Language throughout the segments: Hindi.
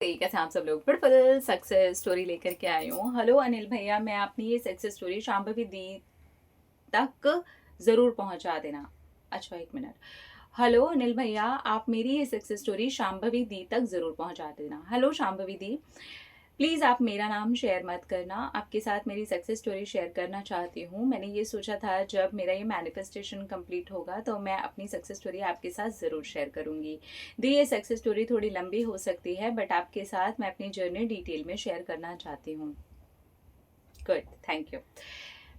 नमस्ते, कैसे हैं आप सब लोग। बिल्कुल सक्सेस स्टोरी लेकर के आई हूँ। हेलो अनिल भैया, मैं अपनी ये सक्सेस स्टोरी शांभवी दी तक ज़रूर पहुँचा देना। अच्छा, एक मिनट। हेलो अनिल भैया, आप मेरी ये सक्सेस स्टोरी शांभवी दी तक ज़रूर पहुँचा देना। हेलो शांभवी दी, प्लीज़ आप मेरा नाम शेयर मत करना। आपके साथ मेरी सक्सेस स्टोरी शेयर करना चाहती हूँ। मैंने ये सोचा था जब मेरा ये मैनिफेस्टेशन कंप्लीट होगा तो मैं अपनी सक्सेस स्टोरी आपके साथ ज़रूर शेयर करूँगी। दी, ये सक्सेस स्टोरी थोड़ी लंबी हो सकती है बट आपके साथ मैं अपनी जर्नी डिटेल में शेयर करना चाहती हूँ। Good, thank you.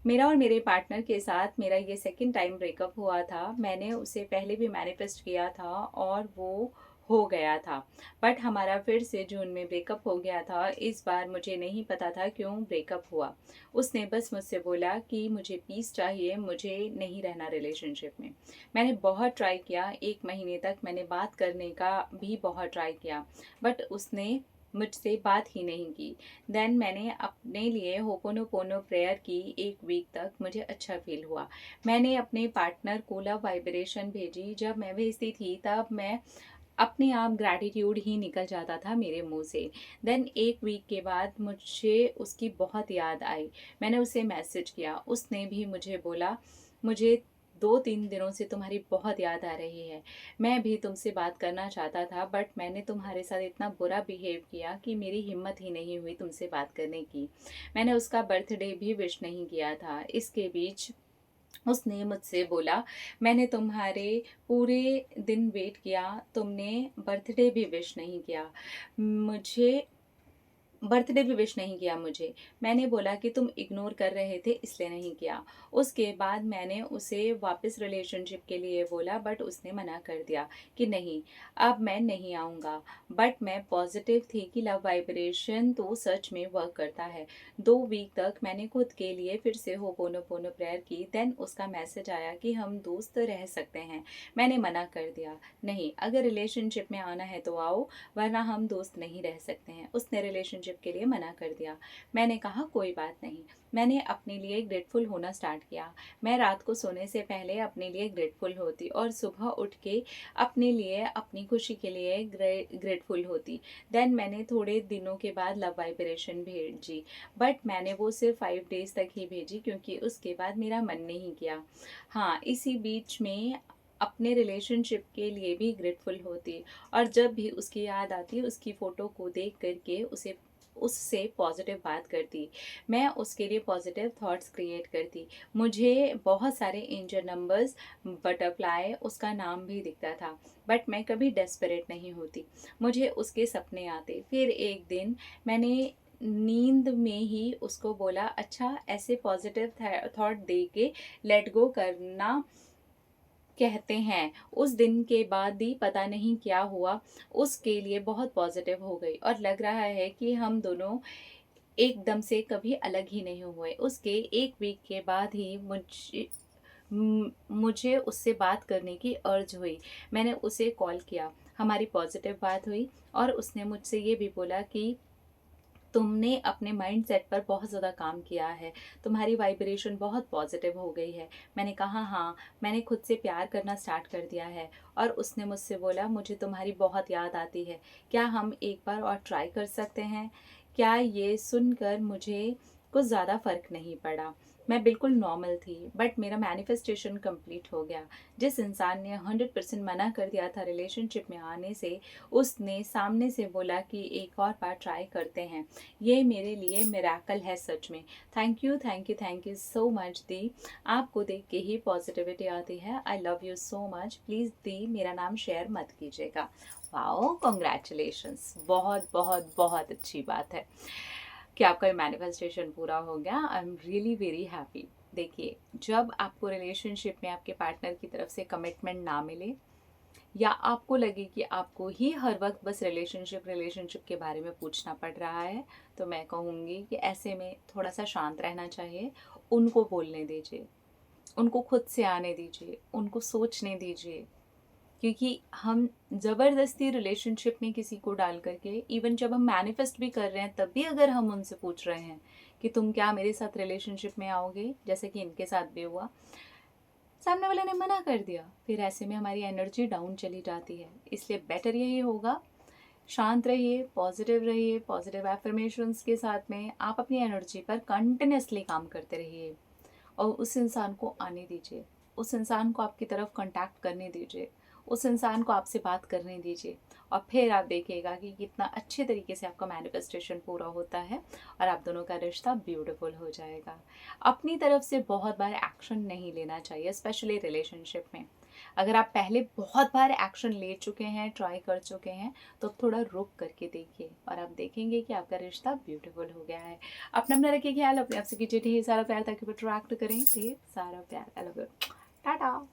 मेरा और मेरे पार्टनर के साथ मेरा ये सेकंड टाइम ब्रेकअप हुआ था। मैंने उसे पहले भी मैनिफेस्ट किया था और वो हो गया था, बट हमारा फिर से जून में ब्रेकअप हो गया था। इस बार मुझे नहीं पता था क्यों ब्रेकअप हुआ। उसने बस मुझसे बोला कि मुझे पीस चाहिए, मुझे नहीं रहना रिलेशनशिप में। मैंने बहुत ट्राई किया, 1 महीने तक मैंने बात करने का भी बहुत ट्राई किया, बट उसने मुझसे बात ही नहीं की। देन मैंने अपने लिए होपोनोपोनो प्रेयर की। 1 वीक तक मुझे अच्छा फील हुआ। मैंने अपने पार्टनर को लव वाइब्रेशन भेजी। जब मैं भेजती थी तब मैं अपने आप ग्रैटिट्यूड ही निकल जाता था मेरे मुंह से। देन 1 वीक के बाद मुझे उसकी बहुत याद आई। मैंने उसे मैसेज किया, उसने भी मुझे बोला मुझे 2-3 दिनों से तुम्हारी बहुत याद आ रही है। मैं भी तुमसे बात करना चाहता था बट मैंने तुम्हारे साथ इतना बुरा बिहेव किया कि मेरी हिम्मत ही नहीं हुई तुमसे बात करने की। मैंने उसका बर्थडे भी विश नहीं किया था। इसके बीच उसने मुझसे बोला मैंने तुम्हारे पूरे दिन वेट किया, तुमने बर्थडे भी विश नहीं किया। मुझे बर्थडे भी विश नहीं किया मुझे। मैंने बोला कि तुम इग्नोर कर रहे थे इसलिए नहीं किया। उसके बाद मैंने उसे वापस रिलेशनशिप के लिए बोला बट उसने मना कर दिया कि नहीं, अब मैं नहीं आऊँगा। बट मैं पॉजिटिव थी कि लव वाइब्रेशन तो सच में वर्क करता है। 2 वीक तक मैंने खुद के लिए फिर से होपोनोपोनो प्रेयर की। देन उसका मैसेज आया कि हम दोस्त रह सकते हैं। मैंने मना कर दिया, नहीं, अगर रिलेशनशिप में आना है तो आओ, वरना हम दोस्त नहीं रह सकते हैं। उसने रिलेशनशिप के लिए मना कर दिया। मैंने कहा कोई बात नहीं। मैंने अपने लिए ग्रेटफुल होना स्टार्ट किया। मैं रात को सोने से पहले अपने लिए ग्रेटफुल होती और सुबह उठ के अपने लिए, अपनी खुशी के लिए ग्रेटफुल होती। देन मैंने थोड़े दिनों के बाद लव वाइब्रेशन भेजी, बट मैंने वो सिर्फ 5 डेज तक ही भेजी क्योंकि उसके बाद मेरा मन नहीं किया। हाँ, इसी बीच में अपने रिलेशनशिप के लिए भी ग्रेटफुल होती और जब भी उसकी याद आती उसकी फ़ोटो को देख करके उससे पॉजिटिव बात करती। मैं उसके लिए पॉजिटिव थॉट्स क्रिएट करती। मुझे बहुत सारे एंजल नंबर्स, बटरफ्लाई, उसका नाम भी दिखता था, बट मैं कभी डेस्परेट नहीं होती। मुझे उसके सपने आते। फिर एक दिन मैंने नींद में ही उसको बोला अच्छा ऐसे पॉजिटिव थॉट दे के लेट गो करना कहते हैं। उस दिन के बाद ही पता नहीं क्या हुआ, उसके लिए बहुत पॉजिटिव हो गई और लग रहा है कि हम दोनों एकदम से कभी अलग ही नहीं हुए। उसके 1 वीक के बाद ही मुझे उससे बात करने की अर्ज हुई। मैंने उसे कॉल किया, हमारी पॉजिटिव बात हुई और उसने मुझसे ये भी बोला कि तुमने अपने माइंडसेट पर बहुत ज़्यादा काम किया है, तुम्हारी वाइब्रेशन बहुत पॉजिटिव हो गई है। मैंने कहा हाँ, मैंने खुद से प्यार करना स्टार्ट कर दिया है। और उसने मुझसे बोला मुझे तुम्हारी बहुत याद आती है, क्या हम एक बार और ट्राई कर सकते हैं। क्या ये सुनकर मुझे कुछ ज़्यादा फ़र्क नहीं पड़ा। मैं बिल्कुल नॉर्मल थी बट मेरा मैनिफेस्टेशन कंप्लीट हो गया। जिस इंसान ने 100% मना कर दिया था रिलेशनशिप में आने से, उसने सामने से बोला कि एक और बार ट्राई करते हैं। ये मेरे लिए मिरेकल है सच में। Thank you, thank you, thank you so much दी। आपको देख के ही पॉजिटिविटी आती है। I love you so much. Please दी, मेरा नाम शेयर मत कीजिएगा। वाओ, कॉन्ग्रेचुलेशंस, बहुत बहुत बहुत अच्छी बात है कि आपका मैनिफेस्टेशन पूरा हो गया। I am really very happy. देखिए, जब आपको रिलेशनशिप में आपके पार्टनर की तरफ से कमिटमेंट ना मिले या आपको लगे कि आपको ही हर वक्त बस रिलेशनशिप के बारे में पूछना पड़ रहा है, तो मैं कहूँगी कि ऐसे में थोड़ा सा शांत रहना चाहिए। उनको बोलने दीजिए, उनको खुद से आने दीजिए, उनको सोचने दीजिए। क्योंकि हम ज़बरदस्ती रिलेशनशिप में किसी को डाल करके, इवन जब हम मैनिफेस्ट भी कर रहे हैं तब भी अगर हम उनसे पूछ रहे हैं कि तुम क्या मेरे साथ रिलेशनशिप में आओगे, जैसे कि इनके साथ भी हुआ, सामने वाले ने मना कर दिया, फिर ऐसे में हमारी एनर्जी डाउन चली जाती है। इसलिए बेटर यही होगा शांत रहिए, पॉजिटिव एफर्मेशंस के साथ में आप अपनी एनर्जी पर कंटिन्यूअसली काम करते रहिए और उस इंसान को आने दीजिए, उस इंसान को आपकी तरफ कांटेक्ट करने दीजिए, उस इंसान को आपसे बात करने दीजिए और फिर आप देखिएगा कि कितना अच्छे तरीके से आपका मैनिफेस्टेशन पूरा होता है और आप दोनों का रिश्ता ब्यूटीफुल हो जाएगा। अपनी तरफ से बहुत बार एक्शन नहीं लेना चाहिए, स्पेशली रिलेशनशिप में। अगर आप पहले बहुत बार एक्शन ले चुके हैं, ट्राई कर चुके हैं, तो थोड़ा रुक करके देखिए और आप देखेंगे कि आपका रिश्ता ब्यूटीफुल हो गया है। अपना रखिए ख्याल, अपने आप से कीजिए ढेर सारा प्यार ताकि वो अट्रैक्ट करें ढेर सारा प्यार। आई लव यू, टाटा।